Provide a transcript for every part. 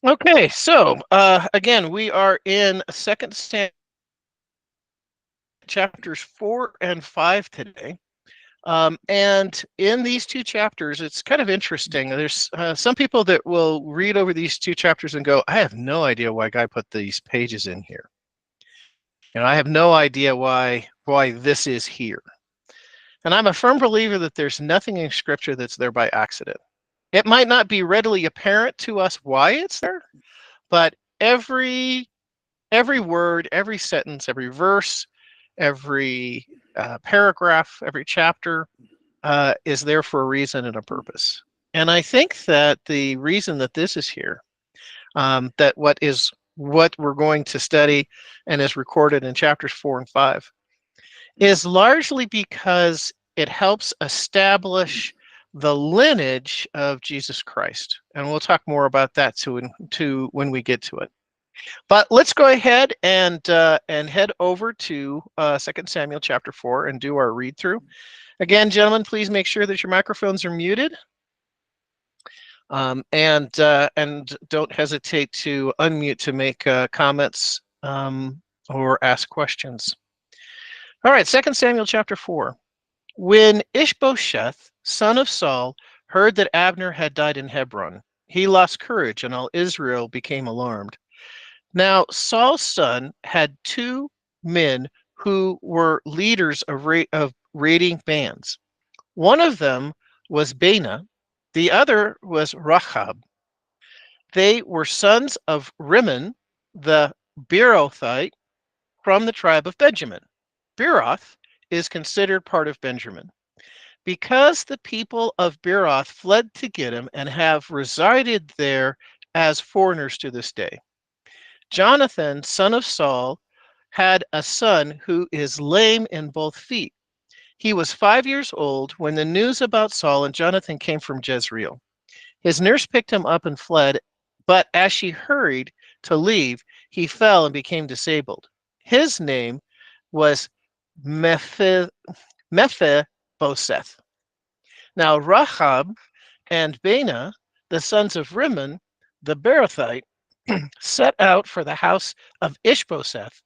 Okay, so again, we are in Second Samuel chapters 4 and 5 today. And in these two chapters, it's kind of interesting. There's some people that will read over these two chapters and go, I have no idea why God put these pages in here. I have no idea why this is here. And I'm a firm believer that there's nothing in Scripture that's there by accident. It might not be readily apparent to us why it's there, but every word, every sentence, every verse, every paragraph, every chapter is there for a reason and a purpose. And I think that the reason that this is here, that what we're going to study and is recorded in chapters 4 and 5, is largely because it helps establish the lineage of Jesus Christ. And we'll talk more about that to when we get to it. But let's go ahead and head over to 2 Samuel chapter 4 and do our read through. Again, gentlemen, please make sure that your microphones are muted, and don't hesitate to unmute to make comments or ask questions. All right, 2 Samuel chapter 4. When Ishbosheth, son of Saul, heard that Abner had died in Hebron, he lost courage, and all Israel became alarmed. Now, Saul's son had two men who were leaders of raiding bands. One of them was Baanah, the other was Rahab. They were sons of Rimmon, the Beerothite, from the tribe of Benjamin. Beeroth is considered part of Benjamin. Because the people of Beeroth fled to Gittim and have resided there as foreigners to this day. Jonathan, son of Saul, had a son who is lame in both feet. He was 5 years old when the news about Saul and Jonathan came from Jezreel. His nurse picked him up and fled, but as she hurried to leave, he fell and became disabled. His name was Mephibosheth. Now Rahab and Baanah, the sons of Rimmon, the Beerothite, set out for the house of Ishbosheth,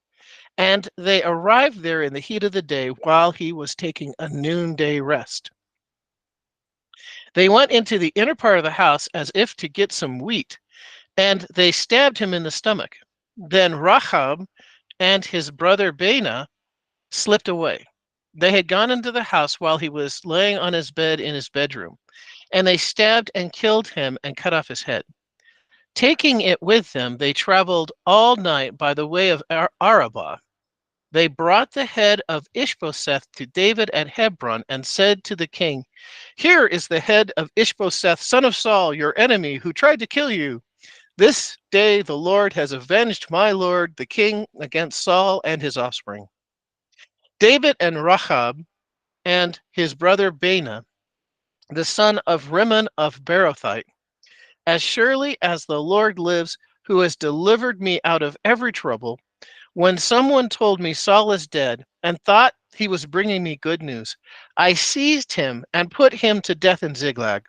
and they arrived there in the heat of the day while he was taking a noonday rest. They went into the inner part of the house as if to get some wheat, and they stabbed him in the stomach. Then Rahab and his brother Baanah slipped away. They had gone into the house while he was laying on his bed in his bedroom, and they stabbed and killed him and cut off his head. Taking it with them, they traveled all night by the way of Arabah. They brought the head of Ishbosheth to David at Hebron and said to the king, Here is the head of Ishbosheth, son of Saul, your enemy, who tried to kill you. This day the Lord has avenged my lord, the king, against Saul and his offspring. David and Rahab and his brother Baanah, the son of Rimmon of Beerothite, as surely as the Lord lives, who has delivered me out of every trouble, when someone told me Saul is dead and thought he was bringing me good news, I seized him and put him to death in Ziklag.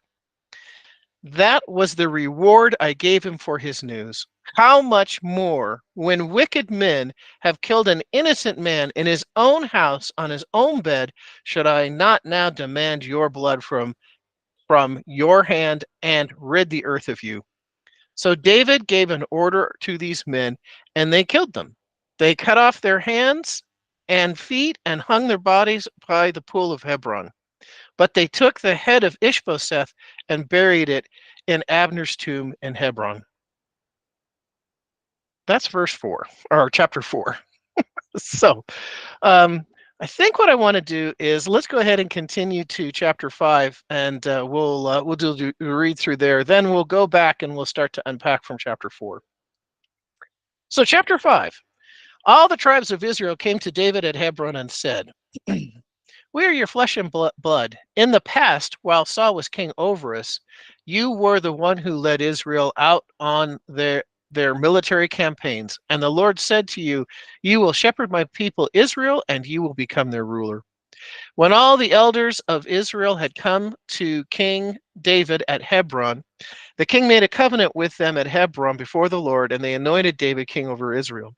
That was the reward I gave him for his news. How much more when wicked men have killed an innocent man in his own house on his own bed, should I not now demand your blood from your hand and rid the earth of you? So David gave an order to these men, and they killed them. They cut off their hands and feet and hung their bodies by the pool of Hebron. But they took the head of Ishbosheth and buried it in Abner's tomb in Hebron. That's verse 4, or chapter 4. So I think what I want to do is let's go ahead and continue to chapter 5, and we'll do a read through there. Then we'll go back and we'll start to unpack from chapter 4. So chapter 5. All the tribes of Israel came to David at Hebron and said, We are your flesh and blood. In the past, while Saul was king over us, you were the one who led Israel out on their military campaigns. And the Lord said to you, You will shepherd my people Israel, and you will become their ruler. When all the elders of Israel had come to King David at Hebron, the king made a covenant with them at Hebron before the Lord, and they anointed David king over Israel.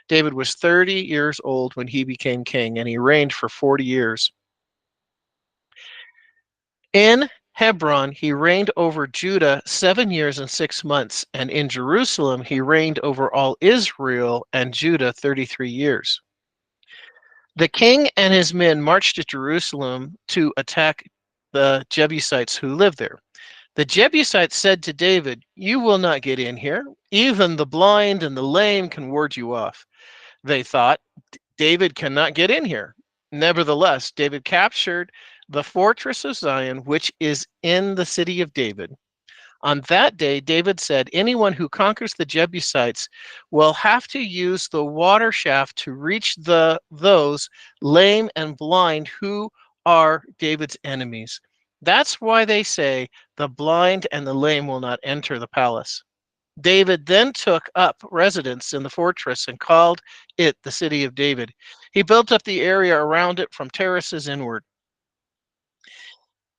David was 30 years old when he became king, and he reigned for 40 years. In Hebron, he reigned over Judah 7 years and 6 months, and in Jerusalem, he reigned over all Israel and Judah 33 years. The king and his men marched to Jerusalem to attack the Jebusites who lived there. The Jebusites said to David, "You will not get in here. Even the blind and the lame can ward you off." They thought, "David cannot get in here." Nevertheless, David captured the fortress of Zion, which is in the city of David. On that day, David said, "Anyone who conquers the Jebusites will have to use the water shaft to reach those lame and blind who are David's enemies." That's why they say the blind and the lame will not enter the palace. David then took up residence in the fortress and called it the City of David. He built up the area around it from terraces inward.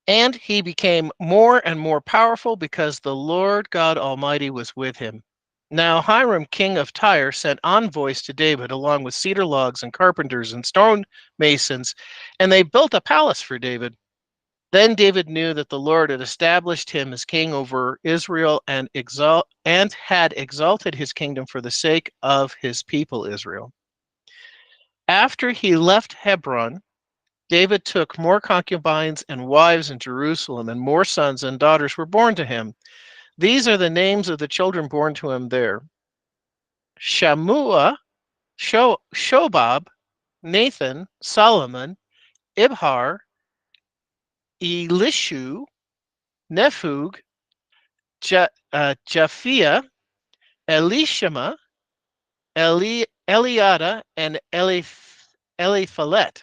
And he became more and more powerful because the Lord God Almighty was with him. Now Hiram, king of Tyre, sent envoys to David along with cedar logs and carpenters and stone masons, and they built a palace for David. Then David knew that the Lord had established him as king over Israel and had exalted his kingdom for the sake of his people Israel. After he left Hebron, David took more concubines and wives in Jerusalem, and more sons and daughters were born to him. These are the names of the children born to him there: Shammua, Shobab, Nathan, Solomon, Ibhar, Elishu, Nephug, Japhia, Elishama, Eliada, and Eliphalet.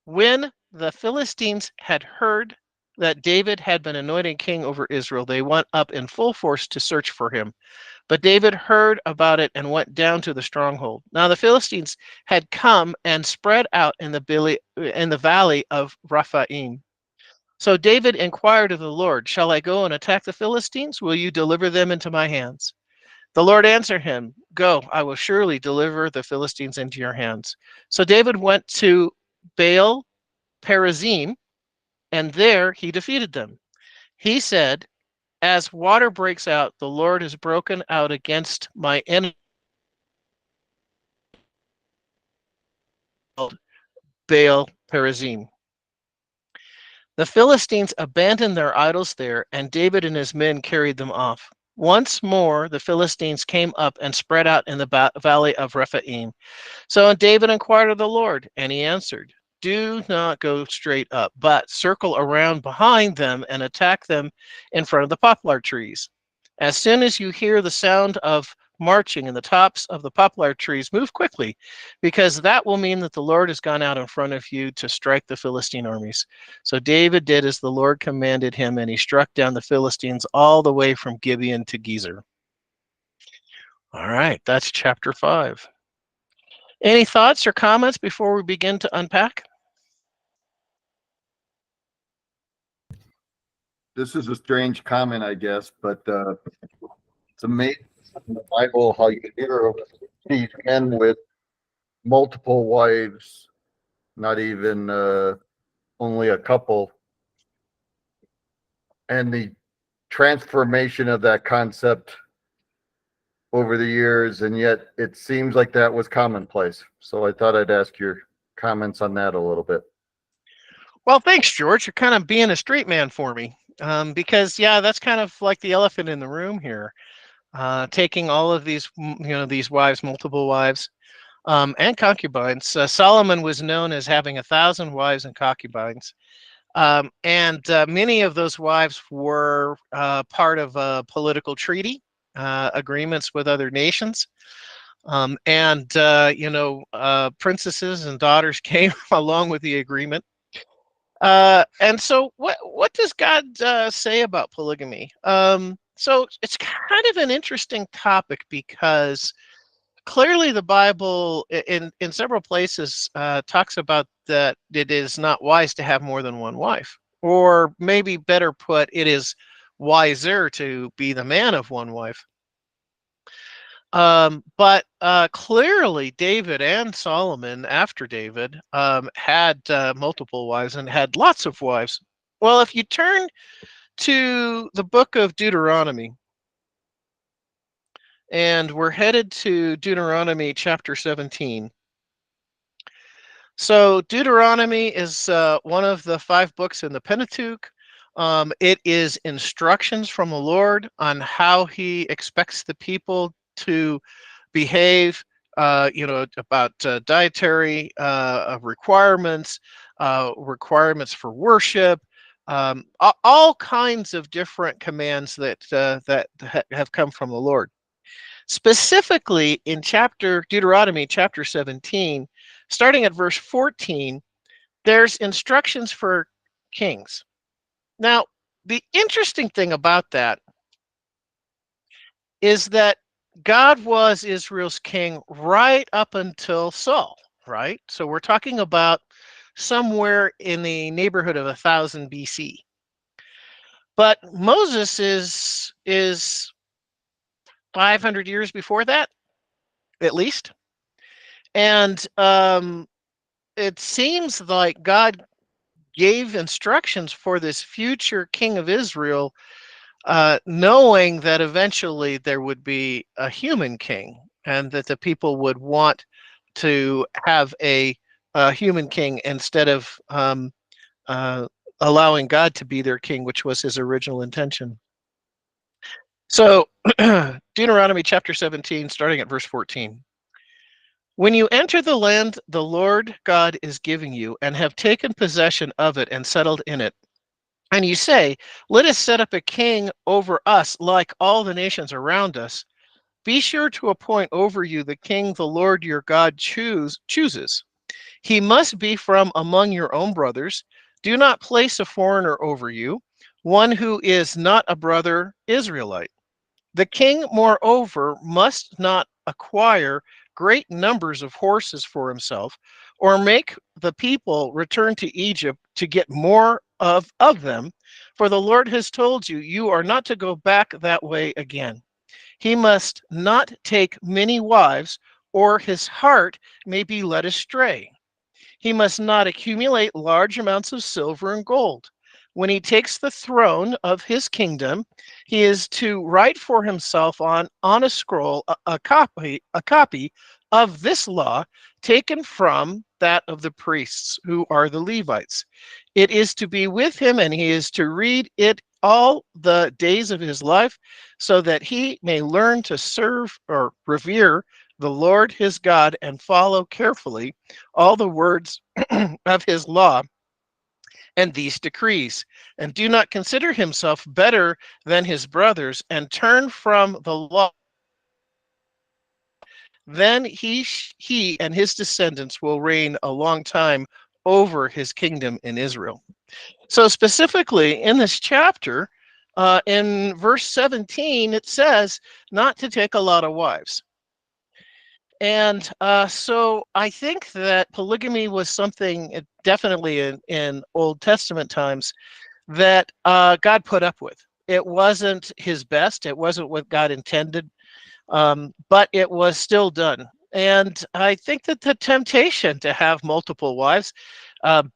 When the Philistines had heard that David had been anointed king over Israel, they went up in full force to search for him. But David heard about it and went down to the stronghold. Now the Philistines had come and spread out in the valley of Rephaim. So David inquired of the Lord, "Shall I go and attack the Philistines? Will you deliver them into my hands?" The Lord answered him, "Go, I will surely deliver the Philistines into your hands." So David went to Baal Perazim, and there he defeated them. He said, "As water breaks out, the Lord has broken out against my enemy, Baal Perazim." The Philistines abandoned their idols there, and David and his men carried them off. Once more, the Philistines came up and spread out in the valley of Rephaim. So David inquired of the Lord, and he answered, "Do not go straight up, but circle around behind them and attack them in front of the poplar trees. As soon as you hear the sound of marching in the tops of the poplar trees, move quickly, because that will mean that the Lord has gone out in front of you to strike the Philistine armies." So David did as the Lord commanded him, and he struck down the Philistines all the way from Gibeon to Gezer. All right, that's chapter 5. Any thoughts or comments before we begin to unpack? This is a strange comment, I guess, but it's amazing in the Bible how you hear of these men with multiple wives, not even only a couple, and the transformation of that concept over the years, and yet it seems like that was commonplace. So I thought I'd ask your comments on that a little bit. Well, thanks, George. You're kind of being a straight man for me, because yeah, that's kind of like the elephant in the room here. Taking all of these, these wives, multiple wives, and concubines. Solomon was known as having 1,000 wives and concubines, and many of those wives were part of political treaty agreements with other nations. Princesses and daughters came along with the agreement. And so what does God say about polygamy? So it's kind of an interesting topic because clearly the Bible in several places talks about that it is not wise to have more than one wife, or maybe better put, it is wiser to be the man of one wife. But clearly David and Solomon after David had multiple wives and had lots of wives. Well, if you turn to the book of Deuteronomy, and we're headed to Deuteronomy chapter 17. So Deuteronomy is one of the 5 books in the Pentateuch. It is instructions from the Lord on how he expects the people to behave, about dietary requirements, requirements for worship, all kinds of different commands that have come from the Lord. Specifically in Deuteronomy chapter 17, starting at verse 14, there's instructions for kings. Now, the interesting thing about that is that God was Israel's king right up until Saul, right? So we're talking about somewhere in the neighborhood of 1000 BC. But Moses is 500 years before that, at least. And it seems like God gave instructions for this future king of Israel, knowing that eventually there would be a human king and that the people would want to have a human king instead of uh, allowing God to be their king, which was his original intention. So, Deuteronomy chapter 17, starting at verse 14. When you enter the land the Lord God is giving you, and have taken possession of it and settled in it, and you say, let us set up a king over us like all the nations around us, be sure to appoint over you the king the Lord your God chooses. He must be from among your own brothers. Do not place a foreigner over you, one who is not a brother Israelite. The king, moreover, must not acquire great numbers of horses for himself, or make the people return to Egypt to get more of them, for the Lord has told you, you are not to go back that way again. He must not take many wives, or his heart may be led astray. He must not accumulate large amounts of silver and gold. When he takes the throne of his kingdom, he is to write for himself on a scroll a copy of this law taken from that of the priests, who are the Levites. It is to be with him, and he is to read it all the days of his life, so that he may learn to serve or revere the Lord his God and follow carefully all the words of his law and these decrees, and do not consider himself better than his brothers, and turn from the law. Then he and his descendants will reign a long time over his kingdom in Israel. So specifically in this chapter, in verse 17, it says not to take a lot of wives. And so I think that polygamy was something definitely in Old Testament times that God put up with. It wasn't his best. It wasn't what God intended, but it was still done. And I think that the temptation to have multiple wives,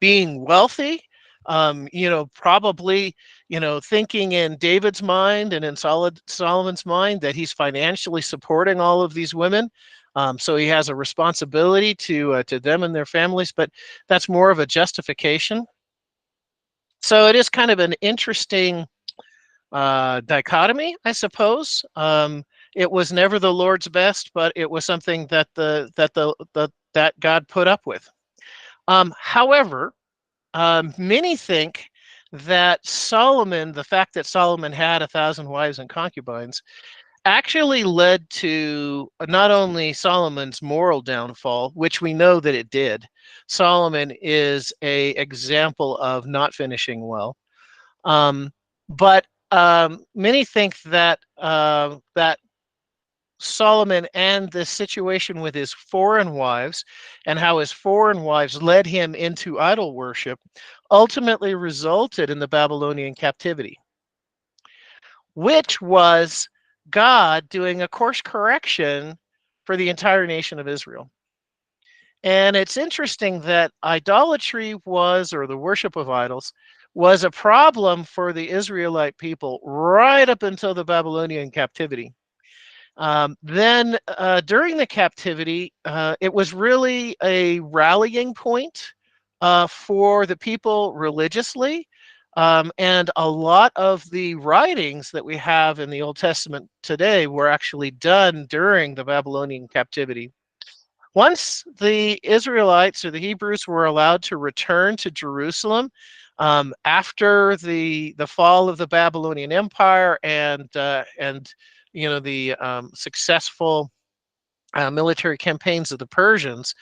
being wealthy, probably, thinking in David's mind and in Solomon's mind that he's financially supporting all of these women. So he has a responsibility to them and their families, but that's more of a justification. So it is kind of an interesting dichotomy, I suppose. It was never the Lord's best, but it was something that that God put up with. However, many think that the fact that Solomon had 1,000 wives and concubines, actually led to not only Solomon's moral downfall, which we know that it did. Solomon is an example of not finishing well. But many think that that Solomon and this situation with his foreign wives and how his foreign wives led him into idol worship ultimately resulted in the Babylonian captivity, which was God doing a course correction for the entire nation of Israel. And it's interesting that idolatry was, or the worship of idols, was a problem for the Israelite people right up until the Babylonian captivity. Then during the captivity, it was really a rallying point for the people religiously. And a lot of the writings that we have in the Old Testament today were actually done during the Babylonian captivity. Once the Israelites or the Hebrews were allowed to return to Jerusalem after the fall of the Babylonian Empire and the successful military campaigns of the Persians,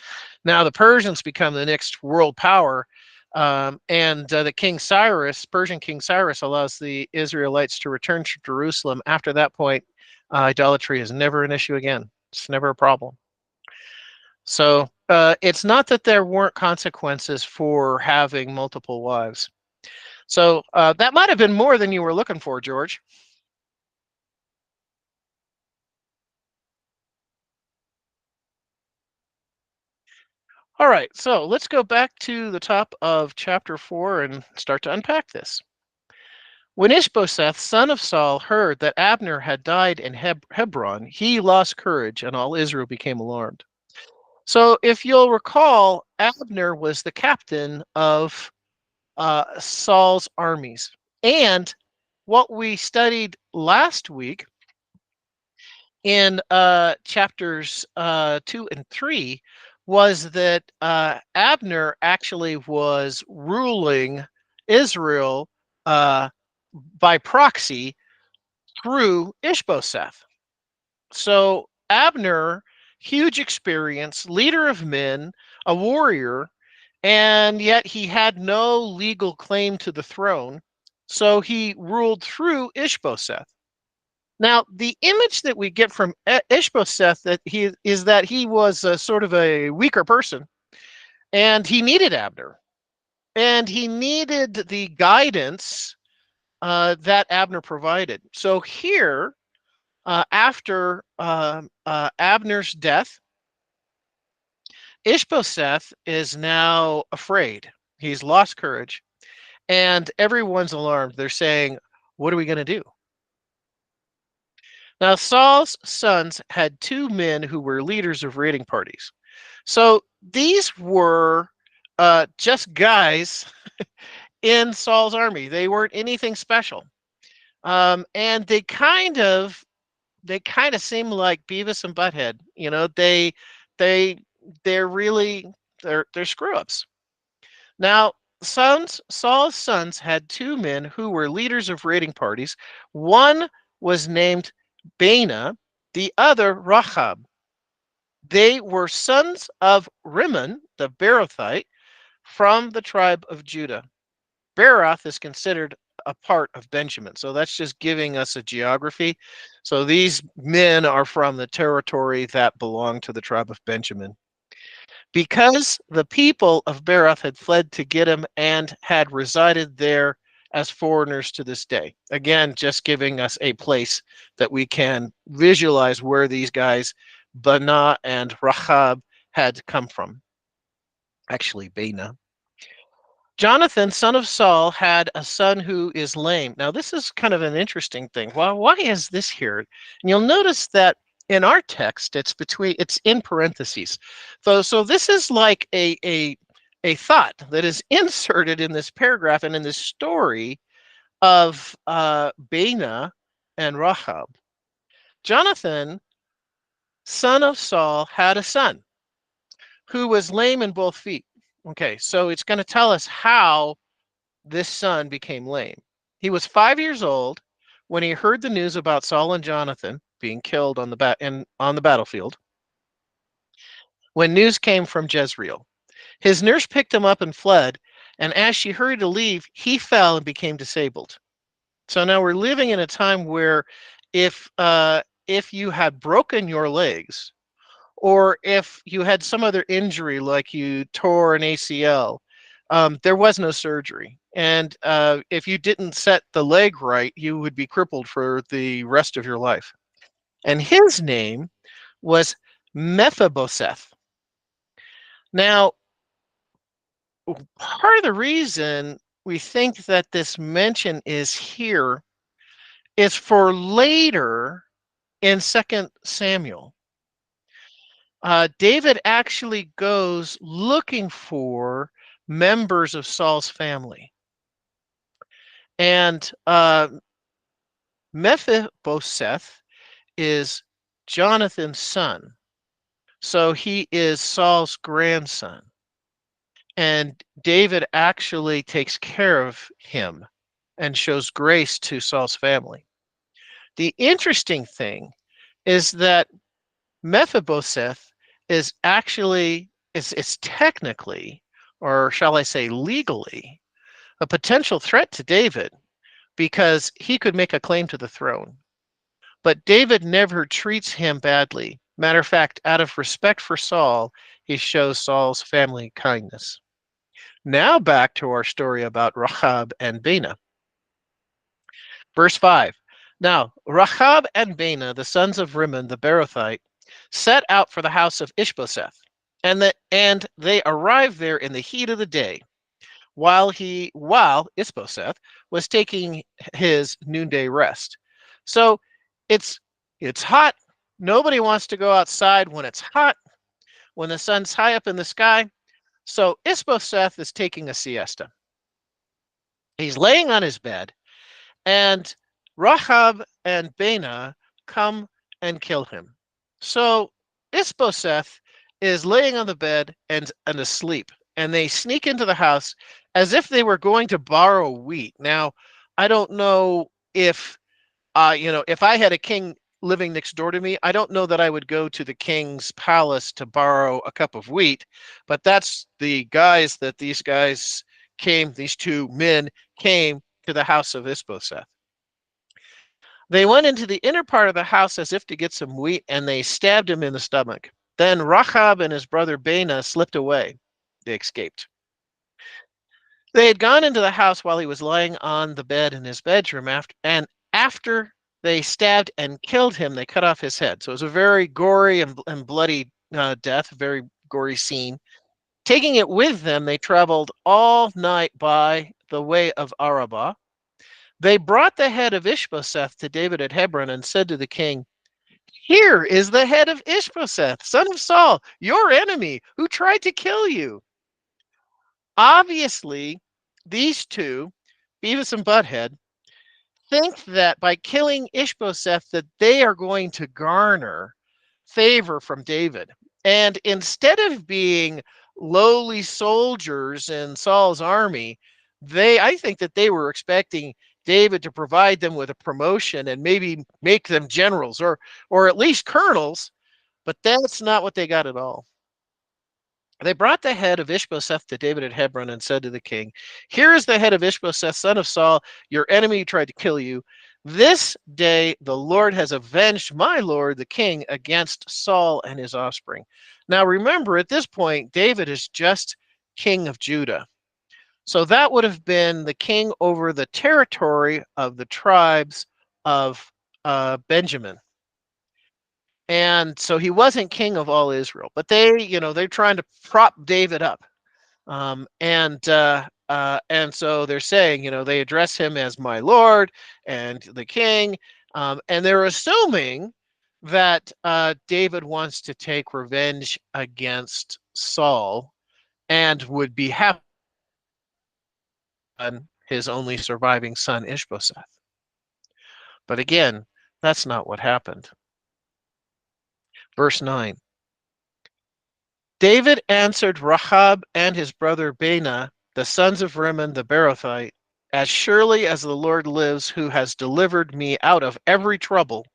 now the Persians become the next world power. And the Persian King Cyrus, allows the Israelites to return to Jerusalem. After that point, idolatry is never an issue again. It's never a problem. So it's not that there weren't consequences for having multiple wives. So that might have been more than you were looking for, George. All right, so let's go back to the top of chapter 4 and start to unpack this. When Ishbosheth, son of Saul, heard that Abner had died in Hebron, he lost courage, and all Israel became alarmed. So if you'll recall, Abner was the captain of Saul's armies. And what we studied last week in chapters 2 and 3 was that Abner actually was ruling Israel by proxy through Ishbosheth. So Abner, huge experience, leader of men, a warrior, and yet he had no legal claim to the throne. So he ruled through Ishbosheth. Now, the image that we get from Ishbosheth is that he was a sort of a weaker person, and he needed Abner, and he needed the guidance that Abner provided. So here, after Abner's death, Ishbosheth is now afraid. He's lost courage, and everyone's alarmed. They're saying, "What are we going to do?" Now, Saul's sons had two men who were leaders of raiding parties. So these were just guys in Saul's army. They weren't anything special, and they kind of seem like Beavis and Butthead. You know, they're really they're screw ups. Now, Saul's sons had two men who were leaders of raiding parties. One was named Baana, the other Rahab. They were sons of Rimmon, the Beerothite, from the tribe of Judah. Beeroth is considered a part of Benjamin. So that's just giving us a geography. So these men are from the territory that belonged to the tribe of Benjamin. Because the people of Beeroth had fled to Gittim and had resided there as foreigners to this day. Again, just giving us a place that we can visualize where these guys, Baana and Rahab, had come from. Actually, Baana. Jonathan, son of Saul, had a son who is lame. Now, this is kind of an interesting thing. Well, why is this here? And you'll notice that in our text, it's in parentheses. So this is like a thought that is inserted in this paragraph and in this story of Baana and Rahab. Jonathan, son of Saul, had a son who was lame in both feet. Okay, so it's going to tell us how this son became lame. He was 5 years old when he heard the news about Saul and Jonathan being killed on the battlefield. When news came from Jezreel, his nurse picked him up and fled, and as she hurried to leave, he fell and became disabled. So now we're living in a time where if if you had broken your legs, or if you had some other injury like you tore an ACL, there was no surgery. And if you didn't set the leg right, you would be crippled for the rest of your life. And his name was Mephibosheth. Now, part of the reason we think that this mention is here is for later in 2 Samuel. David actually goes looking for members of Saul's family. And Mephibosheth is Jonathan's son. So he is Saul's grandson. And David actually takes care of him and shows grace to Saul's family. The interesting thing is that Mephibosheth is actually, is technically, or shall I say legally, a potential threat to David because he could make a claim to the throne. But David never treats him badly. Matter of fact, out of respect for Saul, he shows Saul's family kindness. Now back to our story about Rahab and Baanah. Verse 5. Now Rahab and Baanah, the sons of Rimmon the Beerothite, set out for the house of Ishbosheth, and they arrived there in the heat of the day, while Ishbosheth was taking his noonday rest. So it's hot. Nobody wants to go outside when it's hot, when the sun's high up in the sky. So Ishbosheth is taking a siesta. He's laying on his bed, and Rahab and Baanah come and kill him. So Ishbosheth is laying on the bed and asleep, and they sneak into the house as if they were going to borrow wheat. Now, I don't know if, if I had a king living next door to me, I don't know that I would go to the king's palace to borrow a cup of wheat, but that's the guys that these two men came to the house of Ishbosheth. They went into the inner part of the house as if to get some wheat, and they stabbed him in the stomach. Then Rahab and his brother Baanah slipped away. They escaped. They had gone into the house while he was lying on the bed in his bedroom, after they stabbed and killed him, they cut off his head. So it was a very gory and bloody death, a very gory scene. Taking it with them, they traveled all night by the way of Arabah. They brought the head of Ishbosheth to David at Hebron and said to the king, "Here is the head of Ishbosheth, son of Saul, your enemy, who tried to kill you." Obviously, these two, Beavis and Butthead, think that by killing Ishbosheth that they are going to garner favor from David. And instead of being lowly soldiers in Saul's army, I think that they were expecting David to provide them with a promotion and maybe make them generals or at least colonels, but that's not what they got at all. They brought the head of Ishbosheth to David at Hebron and said to the king, "Here is the head of Ishbosheth, son of Saul, your enemy who tried to kill you. This day the Lord has avenged my lord, the king, against Saul and his offspring." Now remember, at this point, David is just king of Judah. So that would have been the king over the territory of the tribes of Benjamin. And so he wasn't king of all Israel, but they're trying to prop David up. And so they're saying, they address him as my lord and the king. And they're assuming that David wants to take revenge against Saul and would be happy on his only surviving son, Ishbosheth. But again, that's not what happened. Verse 9. David answered Rahab and his brother Baanah, the sons of Rimmon the Beerothite, "As surely as the Lord lives, who has delivered me out of every trouble,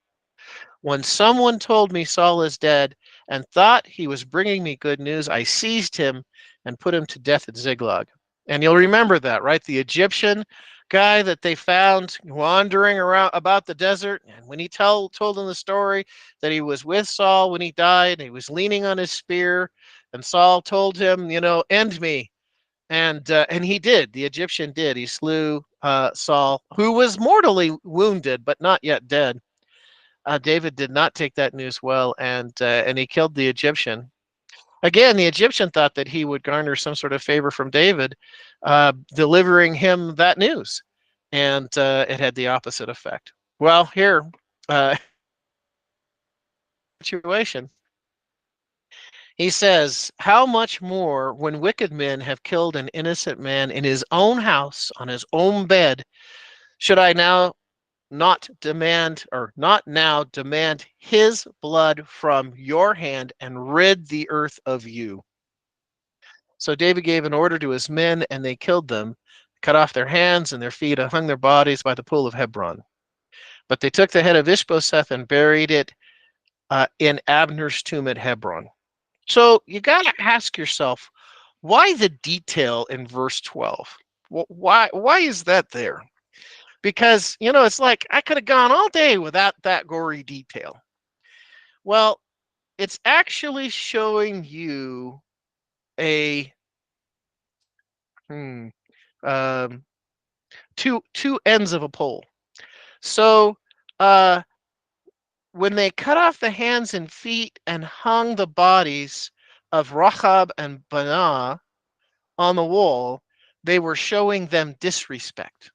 when someone told me Saul is dead and thought he was bringing me good news, I seized him and put him to death at Ziklag." And you'll remember that, right? The Egyptian guy that they found wandering around about the desert. And when he told them the story that he was with Saul when he died, and he was leaning on his spear, and Saul told him, end me. And he did. The Egyptian did. He slew Saul, who was mortally wounded, but not yet dead. David did not take that news well, and he killed the Egyptian. Again, the Egyptian thought that he would garner some sort of favor from David, delivering him that news, and it had the opposite effect. Well, here, situation. He says, "How much more when wicked men have killed an innocent man in his own house on his own bed, should I now not now demand his blood from your hand and rid the earth of you?" So David gave an order to his men, and they killed them, cut off their hands and their feet, and hung their bodies by the pool of Hebron. But they took the head of Ishbosheth and buried it in Abner's tomb at Hebron. So you got to ask yourself, why the detail in verse 12? Why is that there? Because, it's like I could have gone all day without that gory detail. Well, it's actually showing you a two ends of a pole. So when they cut off the hands and feet and hung the bodies of Rahab and Baanah on the wall, they were showing them disrespect.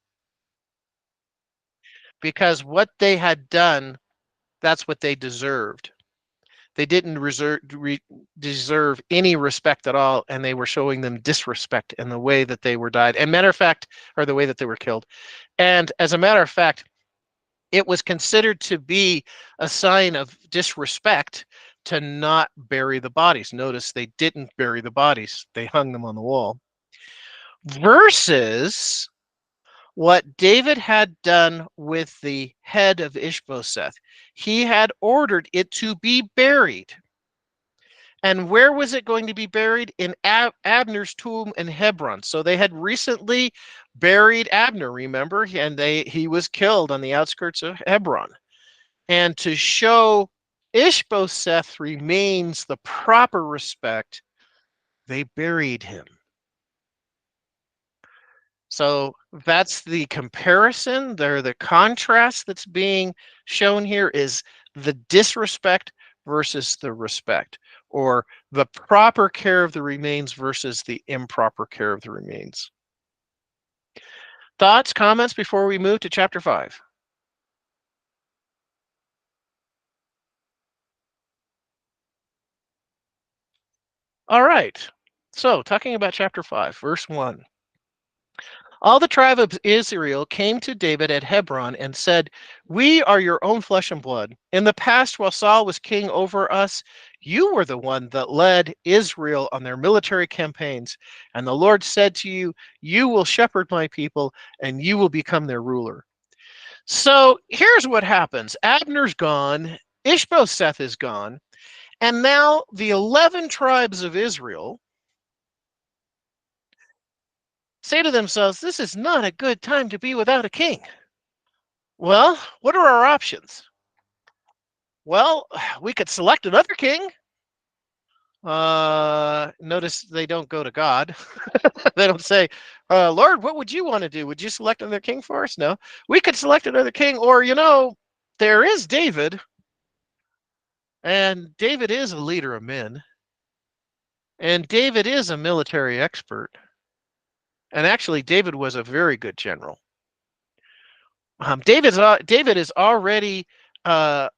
Because what they had done, that's what they deserved. They didn't deserve any respect at all, and they were showing them disrespect in the way that they were died. And matter of fact, or the way that they were killed. And as a matter of fact, it was considered to be a sign of disrespect to not bury the bodies. Notice they didn't bury the bodies. They hung them on the wall. Versus what David had done with the head of Ishbosheth. He had ordered it to be buried. And where was it going to be buried? In Abner's tomb in Hebron. So they had recently buried Abner, remember? And he was killed on the outskirts of Hebron. And to show Ishbosheth remains the proper respect, they buried him. So that's the comparison there. The contrast that's being shown here is the disrespect versus the respect, or the proper care of the remains versus the improper care of the remains. Thoughts, comments before we move to chapter 5? All right. So talking about chapter 5, verse 1. All the tribe of Israel came to David at Hebron and said, "We are your own flesh and blood. In the past, while Saul was king over us, you were the one that led Israel on their military campaigns. And the Lord said to you, you will shepherd my people and you will become their ruler." So here's what happens. Abner's gone. Ishbosheth is gone. And now the 11 tribes of Israel say to themselves, this is not a good time to be without a king. Well, what are our options? Well, we could select another king. Notice they don't go to God. They don't say, Lord, what would you want to do? Would you select another king for us? No. We could select another king, or, there is David. And David is a leader of men. And David is a military expert. And actually, David was a very good general. David is already the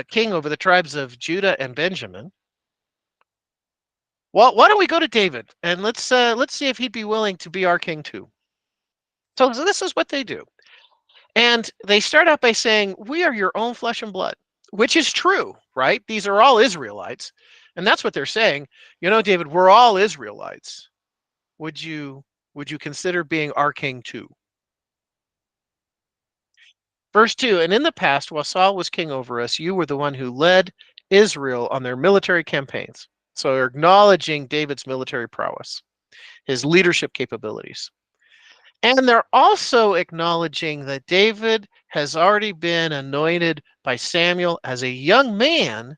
king over the tribes of Judah and Benjamin. Well, why don't we go to David and let's see if he'd be willing to be our king too. So this is what they do, and they start out by saying, "We are your own flesh and blood," which is true, right? These are all Israelites, and that's what they're saying. David, we're all Israelites. Would you consider being our king too? Verse 2, and in the past, while Saul was king over us, you were the one who led Israel on their military campaigns. So they're acknowledging David's military prowess, his leadership capabilities. And they're also acknowledging that David has already been anointed by Samuel as a young man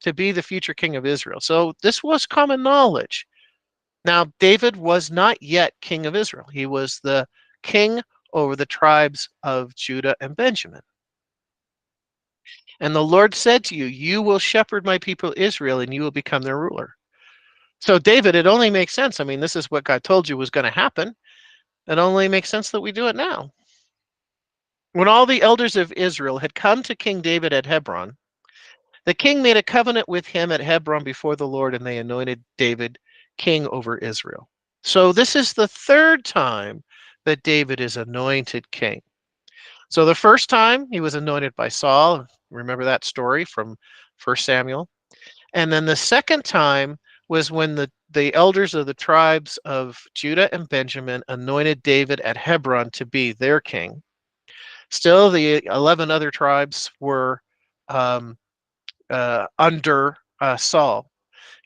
to be the future king of Israel. So this was common knowledge. Now, David was not yet king of Israel. He was the king over the tribes of Judah and Benjamin. And the Lord said to you, you will shepherd my people Israel, and you will become their ruler. So David, it only makes sense. I mean, this is what God told you was going to happen. It only makes sense that we do it now. When all the elders of Israel had come to King David at Hebron, the king made a covenant with him at Hebron before the Lord, and they anointed David king over Israel. So this is the third time that David is anointed king. So the first time he was anointed by Saul. Remember that story from 1 Samuel? And then the second time was when the elders of the tribes of Judah and Benjamin anointed David at Hebron to be their king. Still, the 11 other tribes were under Saul.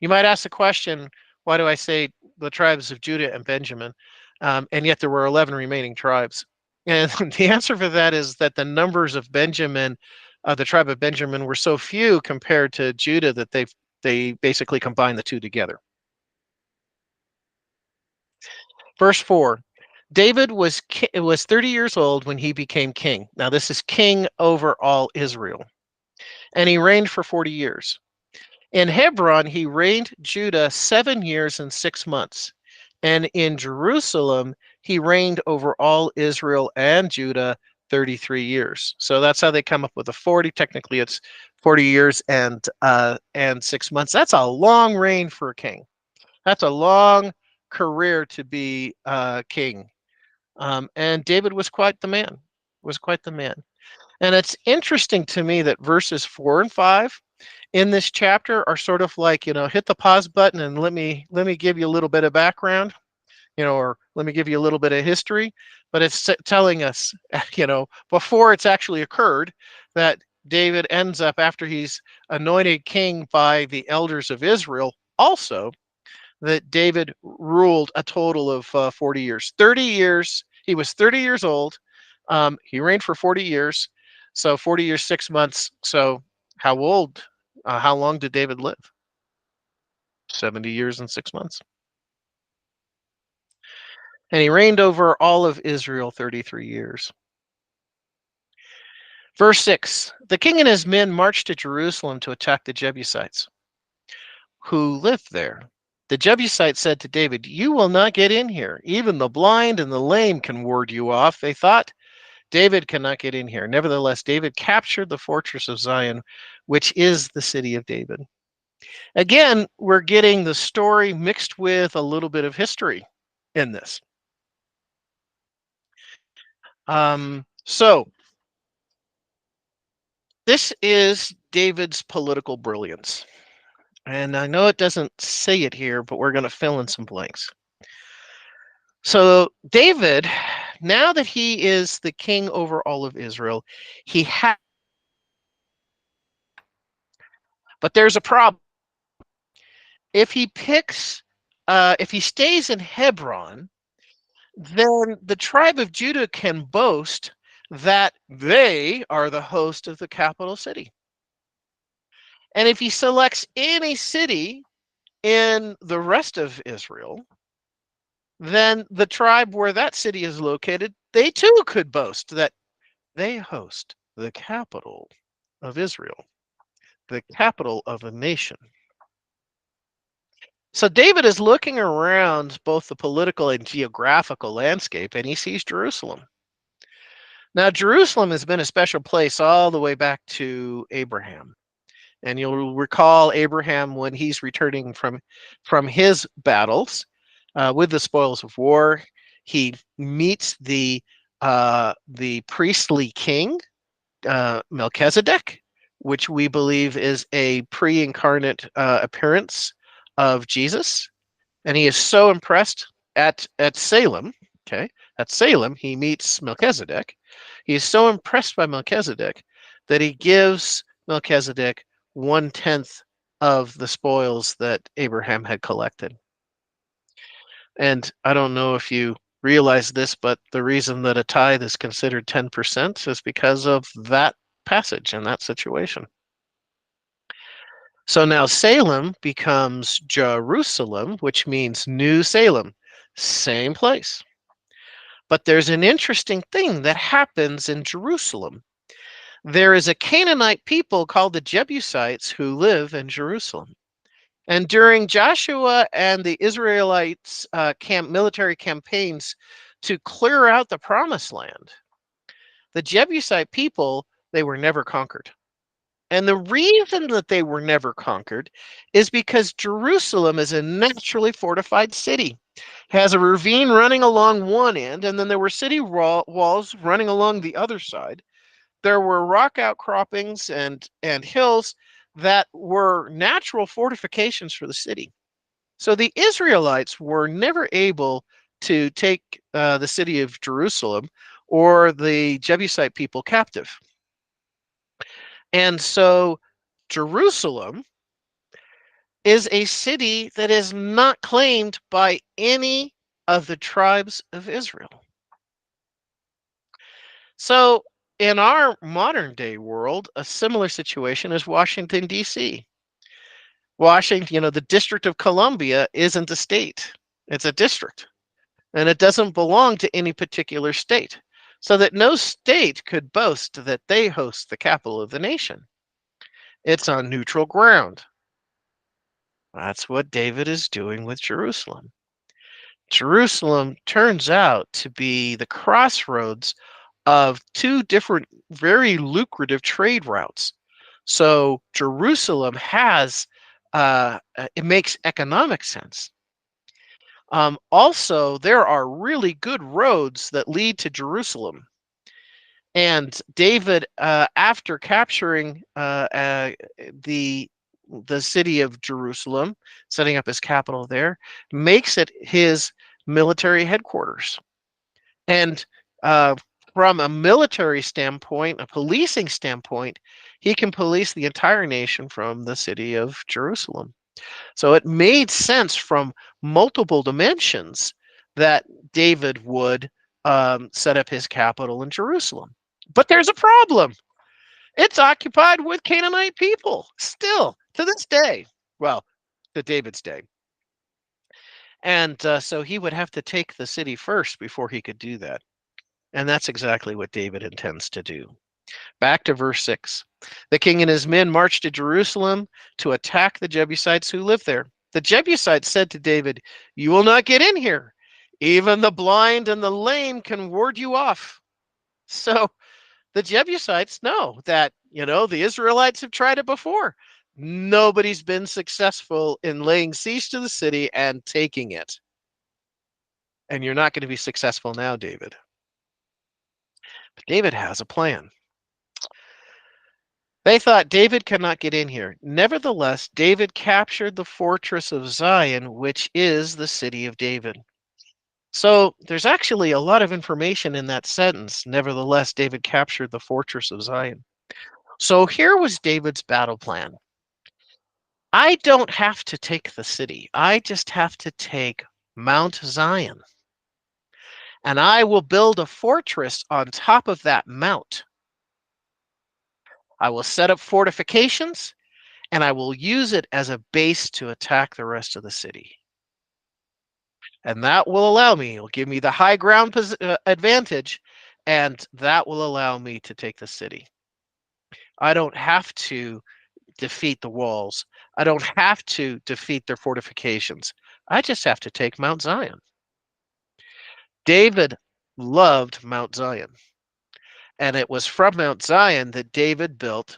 You might ask the question, why do I say the tribes of Judah and Benjamin? And yet there were 11 remaining tribes. And the answer for that is that the numbers of Benjamin, the tribe of Benjamin, were so few compared to Judah that they basically combined the two together. Verse 4, David was 30 years old when he became king. Now this is king over all Israel. And he reigned for 40 years. In Hebron, he reigned Judah 7 years and 6 months. And in Jerusalem, he reigned over all Israel and Judah 33 years. So that's how they come up with the 40. Technically, it's 40 years and 6 months. That's a long reign for a king. That's a long career to be king. And David was quite the man. Was quite the man. And it's interesting to me that verses 4 and 5 in this chapter are sort of like, hit the pause button and let me give you a little bit of background, or let me give you a little bit of history. But it's telling us, before it's actually occurred, that David ends up, after he's anointed king by the elders of Israel, also that David ruled a total of 40 years. 30 years. He was 30 years old. He reigned for 40 years. So 40 years, 6 months. So how long did David live? 70 years and 6 months. And he reigned over all of Israel 33 years. Verse 6, the king and his men marched to Jerusalem to attack the Jebusites who lived there. The Jebusites said to David, you will not get in here. Even the blind and the lame can ward you off. They thought, David cannot get in here. Nevertheless, David captured the fortress of Zion, which is the city of David. Again, we're getting the story mixed with a little bit of history in this. So this is David's political brilliance. And I know it doesn't say it here, but we're going to fill in some blanks. So David, now that he is the king over all of Israel, but there's a problem. If he stays in Hebron, then the tribe of Judah can boast that they are the host of the capital city. And if he selects any city in the rest of Israel, then the tribe where that city is located, they too could boast that they host the capital of Israel, the capital of a nation. So David is looking around both the political and geographical landscape, and he sees Jerusalem. Now, Jerusalem has been a special place all the way back to Abraham. And you'll recall Abraham when he's returning from his battles with the spoils of war. He meets the priestly king, Melchizedek, which we believe is a pre-incarnate appearance of Jesus. And he is so impressed at Salem. Okay, at Salem, he meets Melchizedek. He is so impressed by Melchizedek that he gives Melchizedek 1/10 of the spoils that Abraham had collected. And I don't know if you realize this, but the reason that a tithe is considered 10% is because of that passage and that situation. So now Salem becomes Jerusalem, which means New Salem, same place. But there's an interesting thing that happens in Jerusalem. There is a Canaanite people called the Jebusites who live in Jerusalem. And during Joshua and the Israelites' military campaigns to clear out the promised land, the Jebusite people, they were never conquered. And the reason that they were never conquered is because Jerusalem is a naturally fortified city. It has a ravine running along one end, and then there were city walls running along the other side. There were rock outcroppings and hills that were natural fortifications for the city. So the Israelites were never able to take the city of Jerusalem or the Jebusite people captive. And so Jerusalem is a city that is not claimed by any of the tribes of Israel. So in our modern day world, a similar situation is Washington, D.C. Washington, the District of Columbia isn't a state, it's a district, and it doesn't belong to any particular state. So that no state could boast that they host the capital of the nation. It's on neutral ground. That's what David is doing with Jerusalem. Jerusalem turns out to be the crossroads of two different, very lucrative trade routes. So Jerusalem it makes economic sense. Also, there are really good roads that lead to Jerusalem. And David, after capturing the city of Jerusalem, setting up his capital there, makes it his military headquarters. And from a military standpoint, a policing standpoint, he can police the entire nation from the city of Jerusalem. So it made sense from multiple dimensions that David would set up his capital in Jerusalem. But there's a problem. It's occupied with Canaanite people still to this day. Well, to David's day. And so he would have to take the city first before he could do that. And that's exactly what David intends to do. Back to verse 6. The king and his men marched to Jerusalem to attack the Jebusites who lived there. The Jebusites said to David, "You will not get in here. Even the blind and the lame can ward you off." So the Jebusites know that, the Israelites have tried it before. Nobody's been successful in laying siege to the city and taking it. And you're not going to be successful now, David. But David has a plan. They thought David could not get in here. Nevertheless, David captured the fortress of Zion, which is the city of David. So there's actually a lot of information in that sentence. Nevertheless, David captured the fortress of Zion. So here was David's battle plan. I don't have to take the city. I just have to take Mount Zion. And I will build a fortress on top of that mount. I will set up fortifications, and I will use it as a base to attack the rest of the city. And that will allow me, it'll give me the high ground advantage, and that will allow me to take the city. I don't have to defeat the walls. I don't have to defeat their fortifications. I just have to take Mount Zion. David loved Mount Zion. And it was from Mount Zion that David built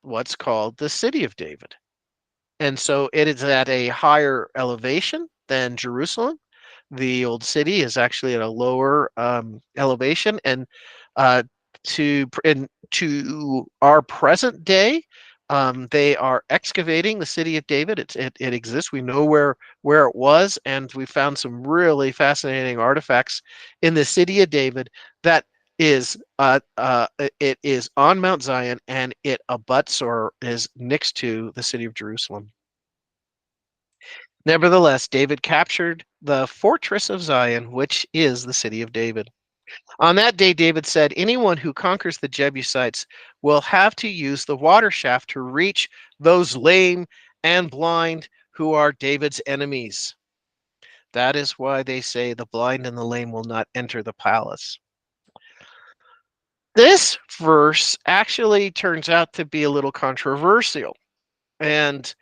what's called the City of David. And so it is at a higher elevation than Jerusalem. The old city is actually at a lower elevation. And to our present day, they are excavating the City of David. It exists. We know where it was, and we found some really fascinating artifacts in the City of David that is it is on Mount Zion, and it abuts or is next to the city of Jerusalem. Nevertheless, David captured the fortress of Zion, which is the city of David. On that day, David said, anyone who conquers the Jebusites will have to use the water shaft to reach those lame and blind who are David's enemies. That is why they say the blind and the lame will not enter the palace. This verse actually turns out to be a little controversial. And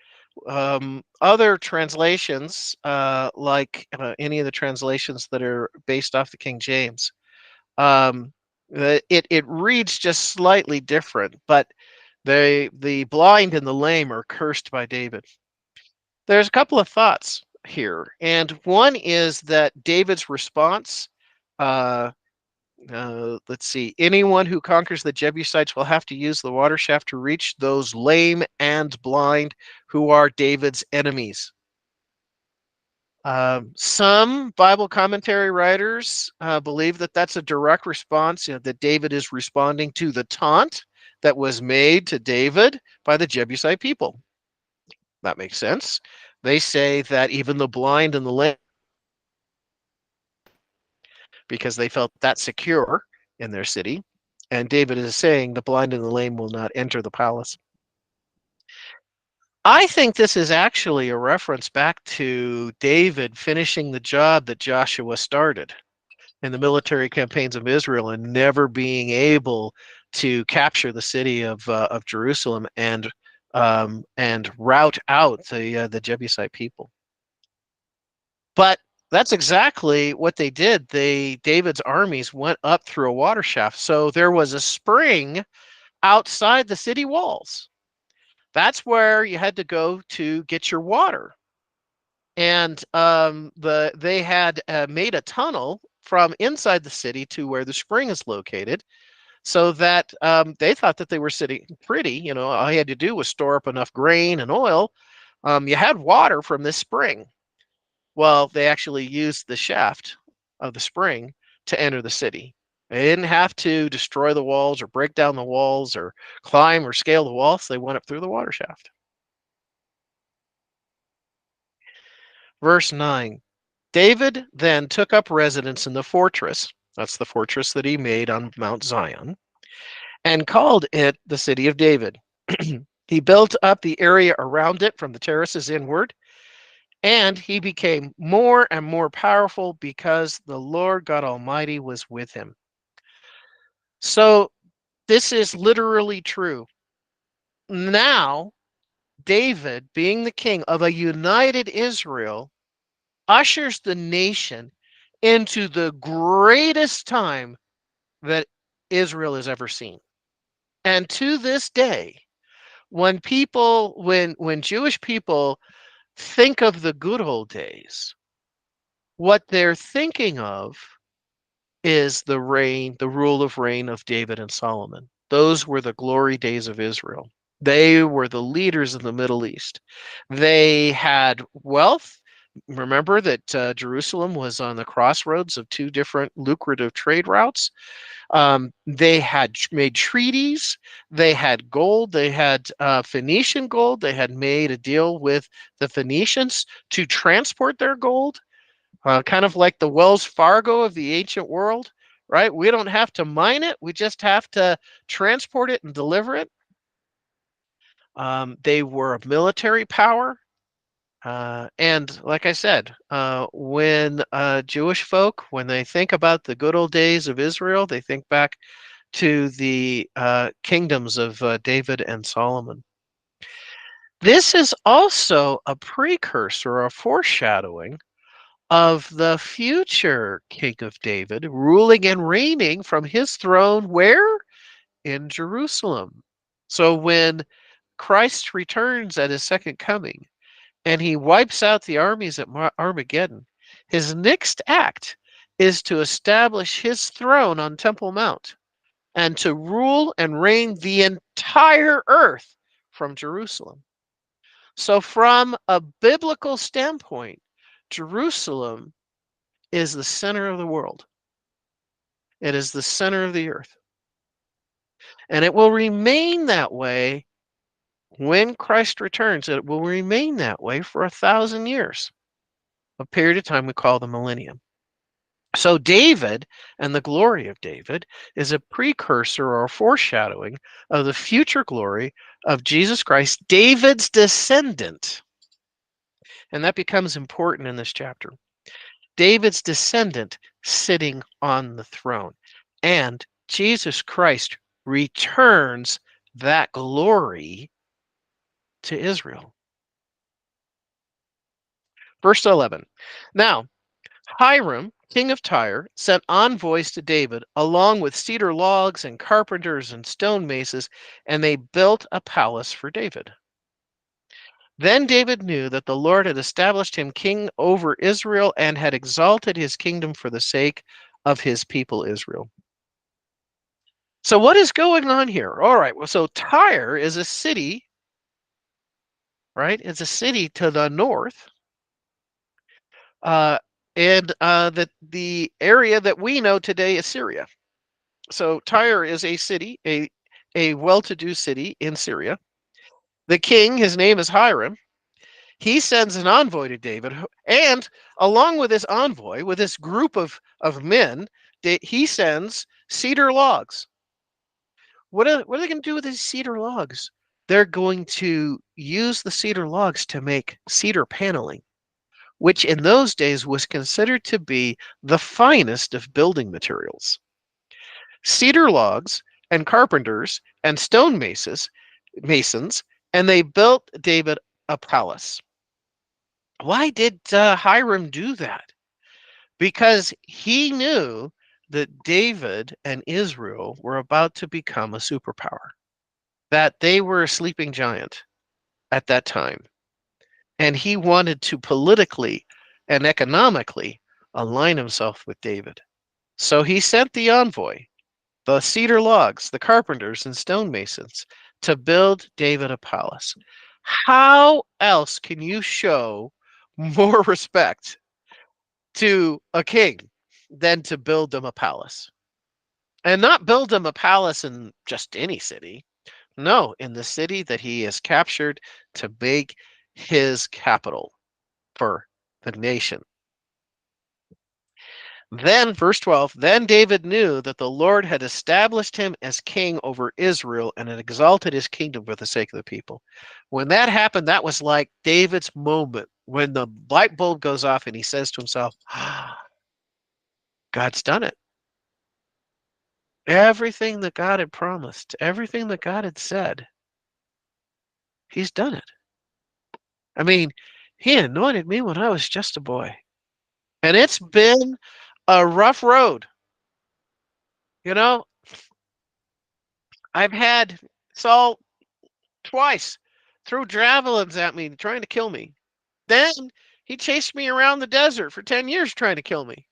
other translations, like any of the translations that are based off the King James, it reads just slightly different, but the blind and the lame are cursed by David. There's a couple of thoughts here, and one is that David's response, let's see, anyone who conquers the Jebusites will have to use the water shaft to reach those lame and blind who are David's enemies. Some Bible commentary writers believe that that's a direct response, that David is responding to the taunt that was made to David by the Jebusite people. That makes sense. They say that even the blind and the lame, because they felt that secure in their city, and David is saying the blind and the lame will not enter the palace. I think this is actually a reference back to David finishing the job that Joshua started in the military campaigns of Israel and never being able to capture the city of Jerusalem and rout out the Jebusite people. But that's exactly what they did. David's armies went up through a water shaft, so there was a spring outside the city walls. That's where you had to go to get your water. And they had made a tunnel from inside the city to where the spring is located, so that they thought that they were sitting pretty. All you had to do was store up enough grain and oil. You had water from this spring. Well, they actually used the shaft of the spring to enter the city. They didn't have to destroy the walls or break down the walls or climb or scale the walls. They went up through the water shaft. Verse 9, David then took up residence in the fortress. That's the fortress that he made on Mount Zion, and called it the city of David. He built up the area around it from the terraces inward, and he became more and more powerful because the Lord God Almighty was with him. So this is literally true. Now, David, being the king of a united Israel, ushers the nation into the greatest time that Israel has ever seen. And to this day, when Jewish people think of the good old days, what they're thinking of is the rule of reign of David and Solomon. Those were the glory days of Israel. They were the leaders of the Middle East. They had wealth. Remember that Jerusalem was on the crossroads of two different lucrative trade routes. They had made treaties. They had gold. They had Phoenician gold. They had made a deal with the Phoenicians to transport their gold, kind of like the Wells Fargo of the ancient world, right? We don't have to mine it. We just have to transport it and deliver it. They were a military power. And like I said, when Jewish folk, when they think about the good old days of Israel, they think back to the kingdoms of David and Solomon. This is also a precursor, a foreshadowing of the future king of David ruling and reigning from his throne where? In Jerusalem. So when Christ returns at his second coming, and he wipes out the armies at Armageddon, his next act is to establish his throne on Temple Mount and to rule and reign the entire earth from Jerusalem. So from a biblical standpoint, Jerusalem is the center of the world. It is the center of the earth. And it will remain that way when Christ returns. It will remain that way for 1,000 years. a period of time we call the millennium. So David and the glory of David is a precursor or foreshadowing of the future glory of Jesus Christ, David's descendant. And that becomes important in this chapter. David's descendant sitting on the throne. And Jesus Christ returns that glory to Israel. Verse 11. Now, Hiram, king of Tyre, sent envoys to David along with cedar logs and carpenters and stonemasons, and they built a palace for David. Then David knew that the Lord had established him king over Israel and had exalted his kingdom for the sake of his people Israel. So what is going on here? All right, well, so Tyre is a city, right? It's a city to the north. And the area that we know today is Syria. So Tyre is a city, a well-to-do city in Syria. The king, his name is Hiram. He sends an envoy to David, and along with this envoy, with this group of men, he sends cedar logs. What are they going to do with these cedar logs? They're going to use the cedar logs to make cedar paneling, which in those days was considered to be the finest of building materials. Cedar logs and carpenters and stone masons, and they built David a palace. Why did Hiram do that? Because he knew that David and Israel were about to become a superpower, that they were a sleeping giant at that time. And he wanted to politically and economically align himself with David. So he sent the envoy, the cedar logs, the carpenters and stonemasons, to build David a palace. How else can you show more respect to a king than to build him a palace? And not build him a palace in just any city. No, in the city that he has captured to make his capital for the nation. Then, verse 12, then David knew that the Lord had established him as king over Israel and had exalted his kingdom for the sake of the people. When that happened, that was like David's moment when the light bulb goes off and he says to himself, God's done it. Everything that God had promised, everything that God had said, he's done it. I mean, he anointed me when I was just a boy. And it's been a rough road. You know, I've had Saul twice threw javelins at me trying to kill me. Then he chased me around the desert for 10 years trying to kill me.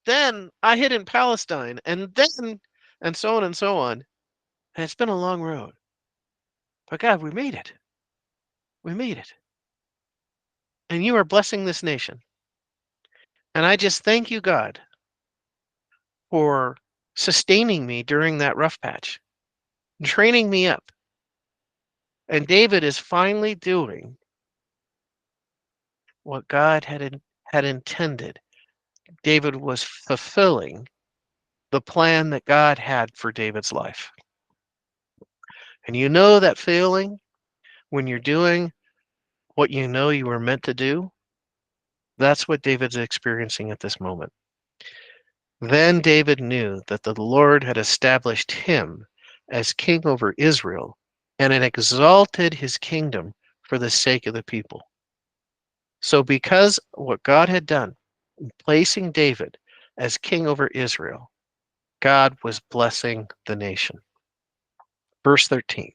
Then I hid in Palestine, and then, and so on and so on. And it's been a long road. But God, we made it. We made it. And you are blessing this nation. And I just thank you, God, for sustaining me during that rough patch, training me up. And David is finally doing what God had intended. David was fulfilling the plan that God had for David's life. And you know that feeling when you're doing what you know you were meant to do? That's what David's experiencing at this moment. Then David knew that the Lord had established him as king over Israel and had exalted his kingdom for the sake of the people. So because what God had done in placing David as king over Israel, God was blessing the nation. Verse 13.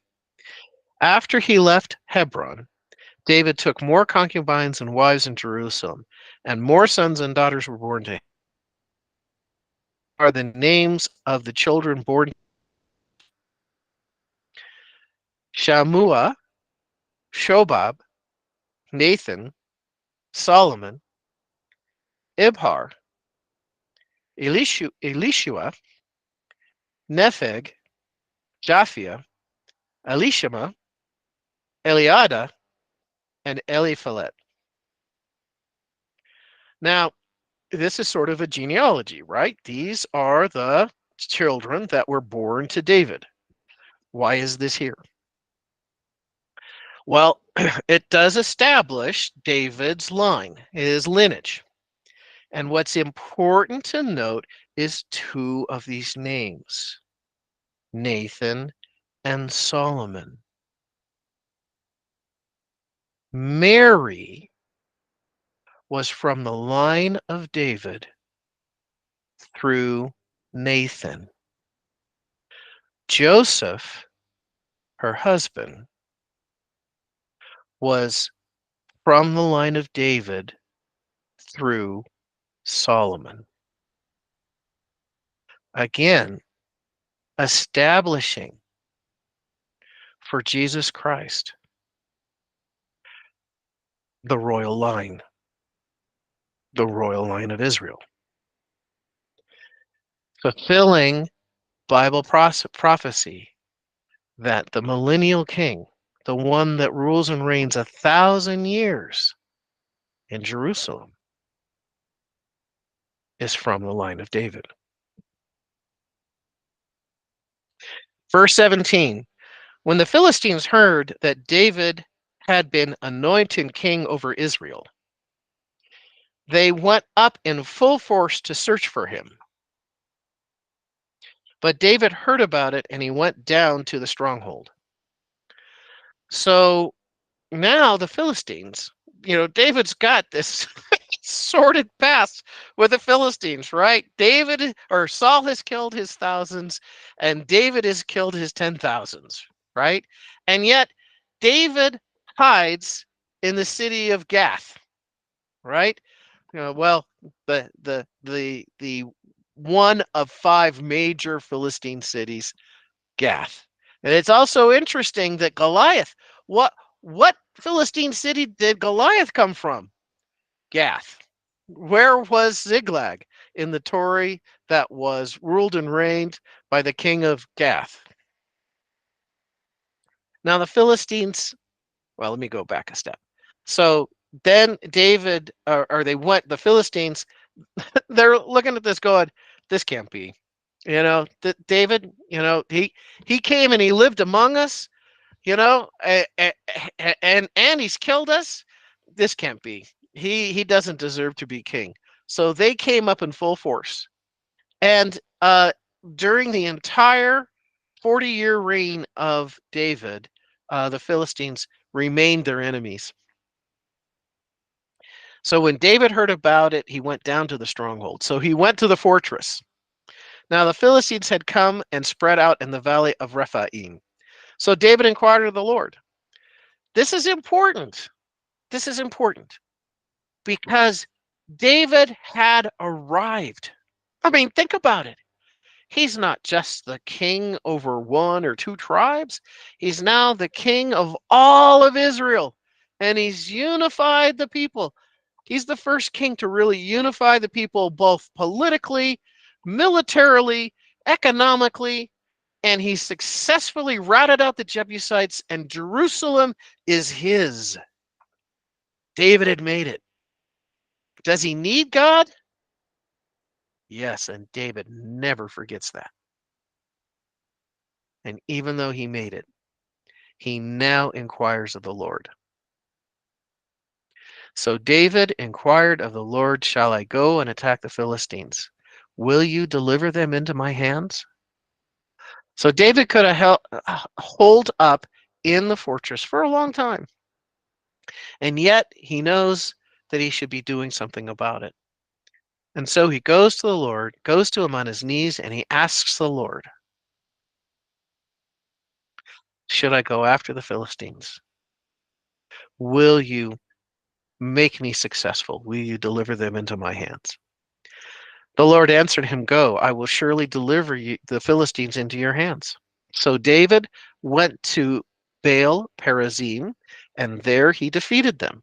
After he left Hebron, David took more concubines and wives in Jerusalem, and more sons and daughters were born to him. Are the names of the children born: Shammua, Shobab, Nathan, Solomon, Ibhar, Elishua, Nepheg, Japhia, Elishama, Eliada, and Eliphalet. Now, this is sort of a genealogy, right? These are the children that were born to David. Why is this here? Well, it does establish David's line, his lineage. And what's important to note is two of these names, Nathan and Solomon. Mary was from the line of David through Nathan. Joseph, her husband, was from the line of David through Solomon. Again, establishing for Jesus Christ the royal line of Israel. Fulfilling Bible prophecy that the millennial king, the one that rules and reigns 1,000 years in Jerusalem, is from the line of David. Verse 17, when the Philistines heard that David had been anointed king over Israel, they went up in full force to search for him. But David heard about it and he went down to the stronghold. So now the Philistines, David's got this sordid past with the Philistines, right? Saul has killed his thousands and David has killed his 10,000s, right? And yet David hides in the city of Gath, right? The one of 5 major Philistine cities, Gath. And it's also interesting that Goliath, what Philistine city did Goliath come from? Gath. Where was Ziklag? In the Tory that was ruled and reigned by the king of Gath. Now the Philistines, well, let me go back a step. So then David, the Philistines, they're looking at this going, this can't be. David, he came and he lived among us, and he's killed us. This can't be. He doesn't deserve to be king. So they came up in full force. And during the entire 40-year reign of David, the Philistines remained their enemies. So when David heard about it, he went down to the stronghold. So he went to the fortress. Now the Philistines had come and spread out in the valley of Rephaim. So David inquired of the Lord. This is important. This is important because David had arrived. I mean, think about it. He's not just the king over 1 or 2 tribes. He's now the king of all of Israel, and he's unified the people. He's the first king to really unify the people, both politically, militarily, economically, and he successfully routed out the Jebusites, and Jerusalem is his. David had made it. Does he need God? Yes, and David never forgets that. And even though he made it, he now inquires of the Lord. So David inquired of the Lord, shall I go and attack the Philistines? Will you deliver them into my hands? So David could have holed up in the fortress for a long time. And yet he knows that he should be doing something about it. And so he goes to the Lord, goes to him on his knees, and he asks the Lord, should I go after the Philistines? Will you make me successful? Will you deliver them into my hands? The Lord answered him, go, I will surely deliver the Philistines into your hands. So David went to Baal Perazim, and there he defeated them.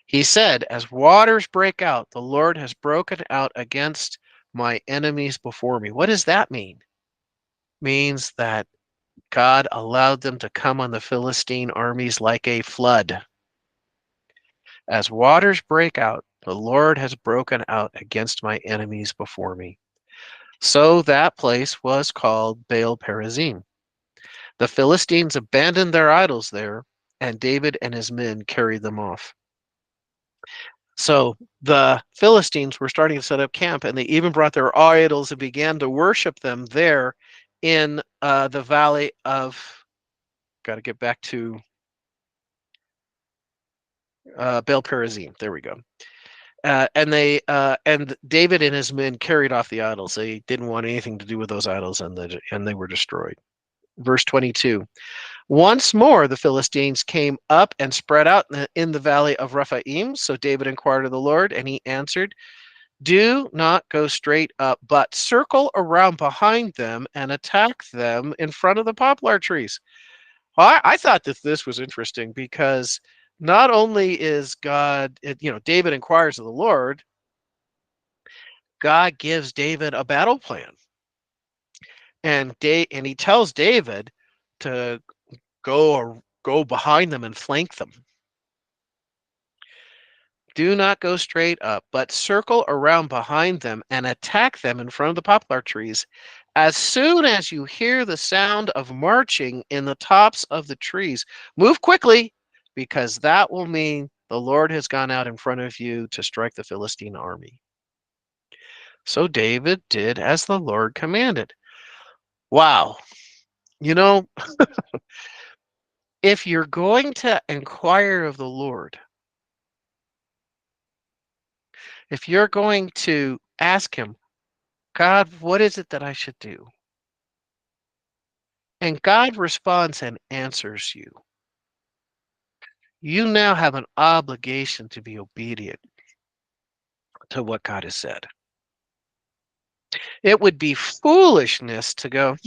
He said, as waters break out, the Lord has broken out against my enemies before me. What does that mean? It means that God allowed them to come on the Philistine armies like a flood. As waters break out, The Lord has broken out against my enemies before me. So that place was called Baal Perazim. The Philistines abandoned their idols there, and David and his men carried them off. So the Philistines were starting to set up camp, and they even brought their idols and began to worship them there in the valley of. Got to get back to Baal Perazim. There we go. And David and his men carried off the idols. They didn't want anything to do with those idols, and they were destroyed. Verse 22. Once more the Philistines came up and spread out in the valley of Rephaim. So David inquired of the Lord, and he answered, do not go straight up, but circle around behind them and attack them in front of the poplar trees. Well, I thought that this was interesting because not only is God, David inquires of the Lord, God gives David a battle plan. And he tells David to go behind them and flank them. Do not go straight up, but circle around behind them and attack them in front of the poplar trees. As soon as you hear the sound of marching in the tops of the trees, move quickly, because that will mean the Lord has gone out in front of you to strike the Philistine army. So David did as the Lord commanded. Wow. If you're going to inquire of the Lord, if you're going to ask him, God, what is it that I should do? And God responds and answers you. You now have an obligation to be obedient to what God has said. It would be foolishness to go,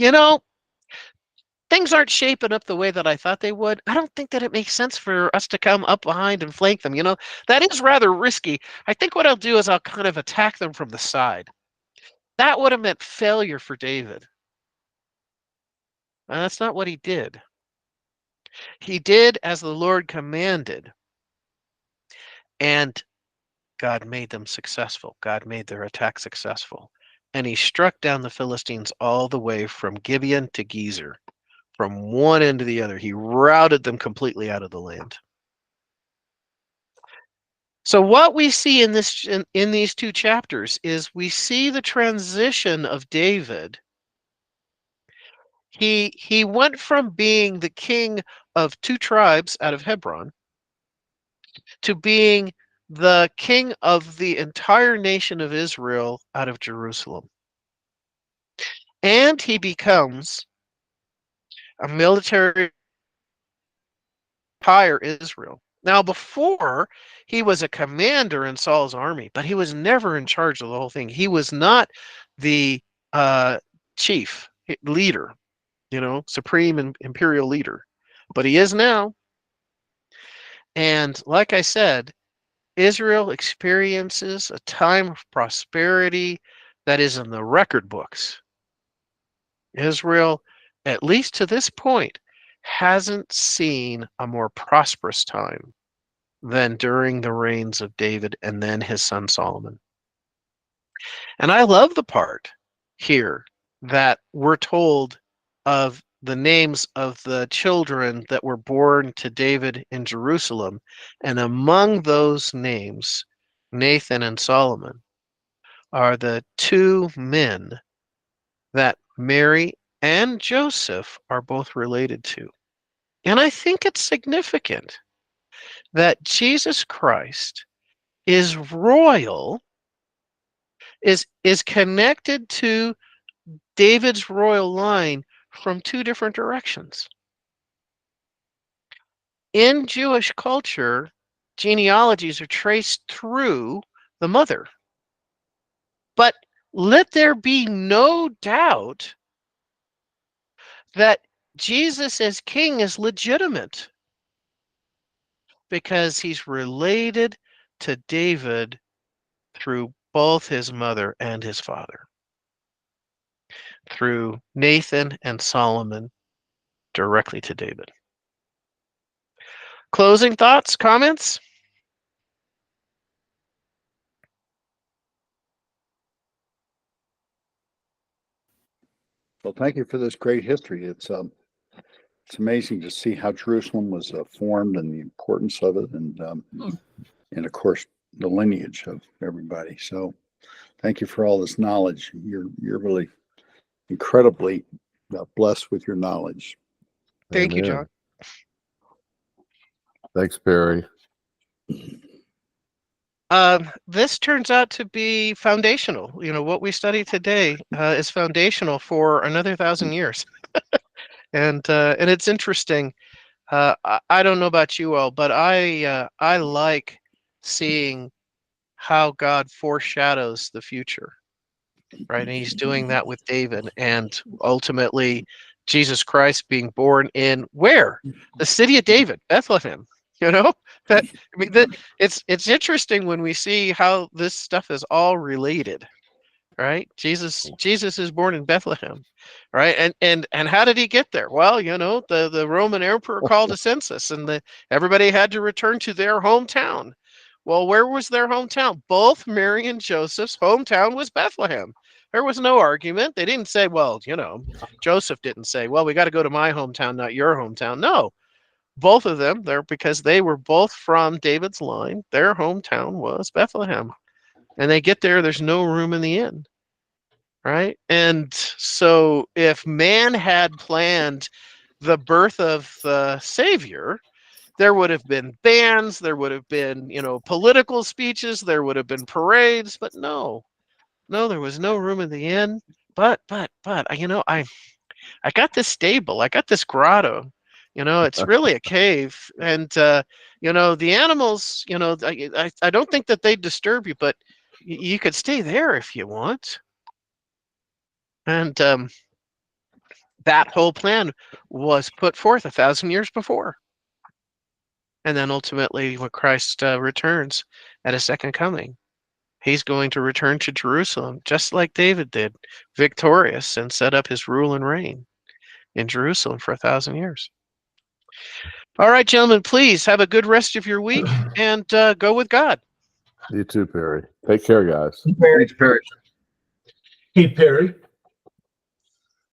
things aren't shaping up the way that I thought they would. I don't think that it makes sense for us to come up behind and flank them. That is rather risky. I think what I'll do is I'll kind of attack them from the side. That would have meant failure for David. And that's not what he did. He did as the Lord commanded, and God made them successful. God made their attack successful. And he struck down the Philistines all the way from Gibeon to Gezer, from one end to the other. He routed them completely out of the land. So what we see in these two chapters is we see the transition of David. He went from being the king of two tribes out of Hebron to being the king of the entire nation of Israel out of Jerusalem. And he becomes a military entire Israel. Now, before, he was a commander in Saul's army, but he was never in charge of the whole thing. He was not the chief leader, supreme and imperial leader, but he is now. And like I said, Israel experiences a time of prosperity that is in the record books. Israel, at least to this point, hasn't seen a more prosperous time than during the reigns of David and then his son Solomon. And I love the part here that we're told of the names of the children that were born to David in Jerusalem. And among those names, Nathan and Solomon are the two men that Mary and Joseph are both related to. And I think it's significant that Jesus Christ is royal, is connected to David's royal line from two different directions. In Jewish culture, genealogies are traced through the mother. But let there be no doubt that Jesus as king is legitimate because he's related to David through both his mother and his father, through Nathan and Solomon directly to David. Closing thoughts, comments? So thank you for this great history. It's amazing to see how Jerusalem was formed and the importance of it, and of course the lineage of everybody. So thank you for all this knowledge. You're really incredibly blessed with your knowledge. Thank you, Amen. John. Thanks, Perry. This turns out to be foundational. You know, what we study today is foundational for another 1,000 years. And it's interesting. I don't know about you all, but I like seeing how God foreshadows the future, right? And he's doing that with David, and ultimately Jesus Christ being born in where? The city of David, Bethlehem. You know, that I mean, it's interesting when we see how this stuff is all related, right? Jesus is born in Bethlehem, right? And how did he get there? Well, you know, the Roman emperor called a census, and everybody had to return to their hometown. Well, where was their hometown? Both Mary and Joseph's hometown was Bethlehem. There was no argument. They didn't say, well, you know, Joseph didn't say, well, we got to go to my hometown, not your hometown. No, both of them there, because they were both from David's line. Their hometown was Bethlehem. And they get there, there's no room in the inn. Right? And so if man had planned the birth of the Savior, there would have been bands, there would have been, you know, political speeches, there would have been parades, but no, there was no room in the inn. But you know, I got this stable, I got this grotto. You know, it's really a cave, and you know, the animals. You know, I don't think that they disturb you, but you could stay there if you want. And that whole plan was put forth 1,000 years before. And then ultimately, when Christ returns at his second coming, he's going to return to Jerusalem, just like David did, victorious, and set up his rule and reign in Jerusalem for 1,000 years. All right, gentlemen, please have a good rest of your week, and go with God. You too, Perry. Take care, guys. Thanks, Perry. Hey, Perry.